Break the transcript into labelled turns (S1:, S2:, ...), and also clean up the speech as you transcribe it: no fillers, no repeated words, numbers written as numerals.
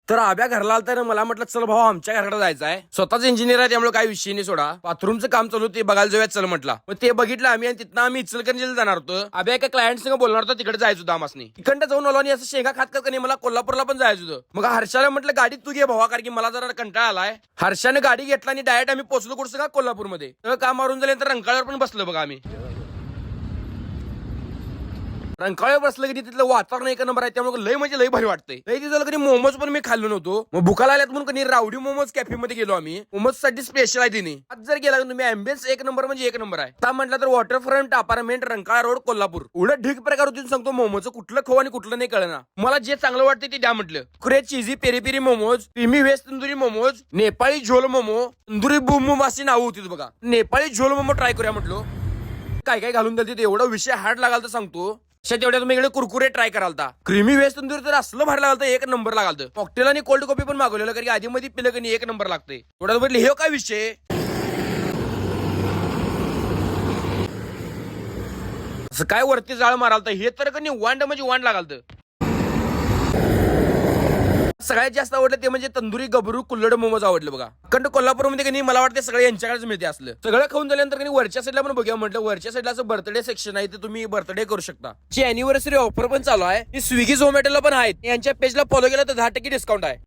S1: तर आब्या घरला आलता ना, मला म्हटलं चल भाऊ आमच्या घराकडे जायचं आहे. स्वतःच इंजिनियर आहे त्यामुळे काही विषय नाही. सोडा बाथरूमचं काम चालू ते बघायला जाऊया चल म्हटलं. मग ते बघितलं आम्ही आणि तिथं आम्ही इचलकरंजीला जाणार होतो. आब्या एका क्लायंट संग बोलणार होतो, तिकडे जायचं होतं आमासनी. तिकडं जाऊन आलो आणि असं शेंगा खात का नाही मला कोल्हापूरला पण जायचं होतं. मग हर्षाला म्हटलं गाडी तू घे भावा, कारण की मला जरा कंटाळा आलाय. हर्षाने गाडी घेतला आणि डायरेक्ट आम्ही पोहोचलो कुठं का कोल्हापूरमध्ये. तर काम मारून झाल्यानंतर रंकाळ्यावर पण बसलो बघा आम्ही. रंकाळ्यावर बसलं की तिथलं वातावरण एक नंबर आहे, त्यामुळे लय म्हणजे लय भारी वाटतंय. लय तिथं कधी मोमोज पण मी खाल्लो नव्हतो. मग भुकाला आल्यात म्हणून कधी रावडी मोमोज कॅफे मध्ये गेलो आम्ही. मोमोज साठी स्पेशल आहे तिने. आज जर गेला तुम्ही अँबियन्स एक नंबर म्हणजे एक नंबर आहे. आता म्हटलं तर waterfront apartment Rankala road Kolhapur. एवढं ढीक प्रकार होती सांगतो. मोमोचं कुठलं खाऊ आणि कुठलं नाही कळना. मला जे चांगलं वाटतं ते द्या म्हटलं. कुरे cheesy peri peri momos, creamy veg tandoori momos, Nepali jhol momo, tandoori Bum अशी नावं होती बघा. नेपाळी झोल मोमो ट्राय करूया म्हटलो. काय काय घालून द्याल एवढा विषय हार्ड लागाल तर सांगतो. तेवढ्या तुम्ही इकडे कुरकुरे ट्राय करालता. क्रीमी व्हेज तंदूरी तर असलं भारी लागलं एक नंबर लागलं. कॉकटेल आणि कोल्ड कॉफी पण मागवलेलं, कारण आधी मध्ये पिलं की एक नंबर लागते. थोड्या म्हटलं हे काय विषय. असं काय वरती जाळ मारालता, हे तर कधी वांड म्हणजे वांड लागालतं. सगळ्यात जास्त आवडलं ते म्हणजे तंदुरी गबरू कुल्लड मोमोज आवडलं बघा. कारण कोल्हापूरमध्ये कधी मला वाटतं सगळं यांच्याकडेच मिळते. असलं सगळं खाऊन झाल्यानंतर कधी वरच्या साईडला पण बघूया म्हटलं. वरच्या साईडला असं बर्थडे सेक्शन आहे, ते तुम्ही बर्थडे करू शकता. ची अॅनिव्हर्सरी ऑफर पण चालू आहे. स्विगी झोमॅटोला पण आहेत. यांच्या पेजला फॉलो केलं तर 10% डिस्काउंट आहे.